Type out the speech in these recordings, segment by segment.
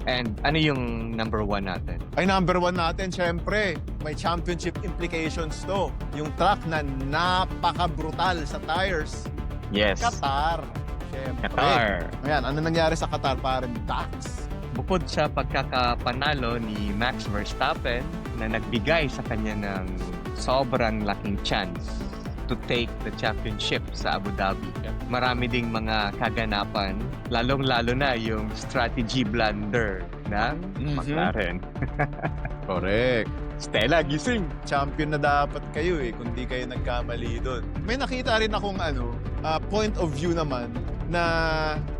And ano yung number 1 natin? Ay, number 1 natin, syempre, may championship implications to. Yung track na napaka-brutal sa tires. Yes. Qatar. Syempre. Qatar. Ayan, ano nangyari sa Qatar, parang Dax? Bukod sa pagkakapanalo ni Max Verstappen na nagbigay sa kanya ng sobrang laking chance to take the championship sa Abu Dhabi. Marami ding mga kaganapan, lalong-lalo na yung strategy blunder ng McLaren. Correct. Stella, gising! Champion na dapat kayo kung di kayo nagkamali doon. May nakita rin akong point of view naman na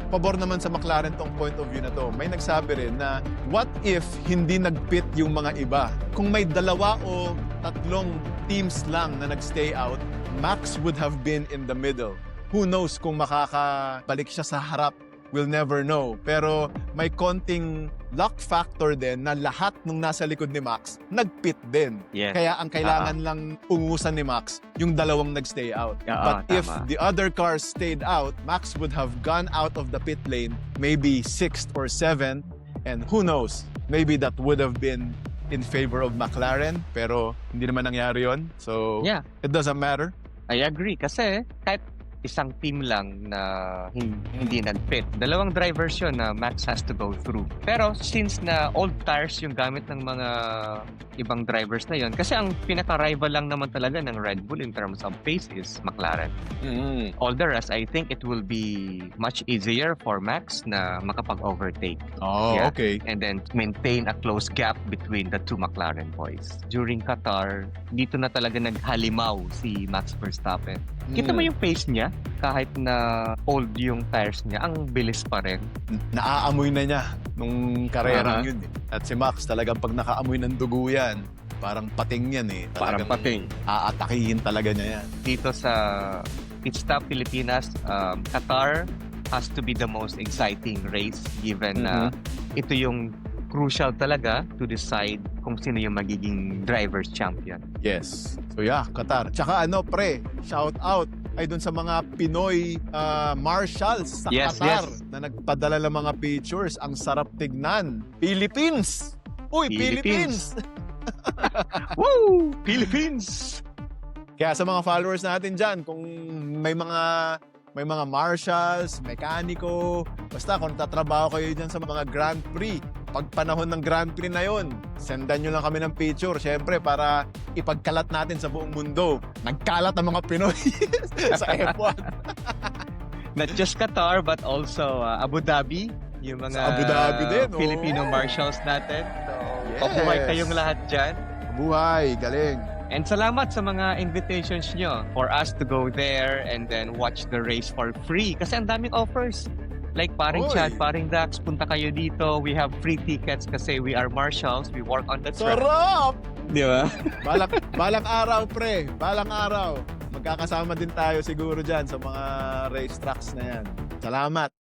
pabor naman sa McLaren tong point of view na to. May nagsabi rin na what if hindi nag-pit yung mga iba? Kung may 2 o 3 teams lang na nag-stay out, Max would have been in the middle. Who knows kung makakabalik siya sa harap? We'll never know. Pero may konting luck factor din na lahat nung nasa likod ni Max nag-pit din. Yes. Kaya ang kailangan lang ungusan ni Max yung 2 nag-stay out. But if tama. the other cars stayed out, Max would have gone out of the pit lane maybe 6th or 7th. And who knows, maybe that would have been in favor of McLaren. Pero hindi naman nangyari yon. So Yeah. it doesn't matter. I agree kasi kahit isang team lang na hindi nag-pit. 2 drivers yun na Max has to go through. Pero since na old tires yung gamit ng mga ibang drivers na yun, kasi ang pinaka-rival lang naman talaga ng Red Bull in terms of pace is McLaren. All the rest, I think it will be much easier for Max na makapag-overtake. Oh, Yeah. okay. And then maintain a close gap between the 2 McLaren boys. During Qatar, dito na talaga naghalimaw si Max Verstappen. Kita mo yung pace niya, kahit na old yung tires niya, ang bilis pa rin. Naaamoy na niya nung karerang Aha. yun. At si Max talagang pag nakaamoy ng dugo yan, parang pating yan Parang pating. Aatakihin talaga niya yan. Dito sa Pit Stop Pilipinas, Qatar has to be the most exciting race given na ito yung crucial talaga to decide kung sino yung magiging driver's champion. Yes. So yeah, Qatar. Tsaka pre, shout out ay dun sa mga Pinoy marshals sa Yes, Qatar yes. na nagpadala ng mga pictures. Ang sarap tignan. Philippines! Uy, Philippines! Woo! Philippines! Kaya sa mga followers natin dyan, kung may mga marshals, mekaniko, basta kung tatrabaho kayo dyan sa mga Grand Prix, pag panahon ng Grand Prix na yon, sendan nyo lang kami ng picture, syempre, para ipagkalat natin sa buong mundo. Nagkalat ang mga Pinoy sa F1. Not just Qatar, but also Abu Dhabi. Yung mga Sa Abu Dhabi din, Filipino oo. marshals natin. Yes. Pabuhay kayong lahat dyan. Buhay, galing. And salamat sa mga invitations nyo for us to go there and then watch the race for free. Kasi ang daming offers. Like paring Oy. Chad, paring Dax, punta kayo dito. We have free tickets kasi we are marshals. We work on the track. Sarap! Di ba? Balang araw, pre. Balang araw. Magkakasama din tayo siguro dyan sa mga racetracks na yan. Salamat.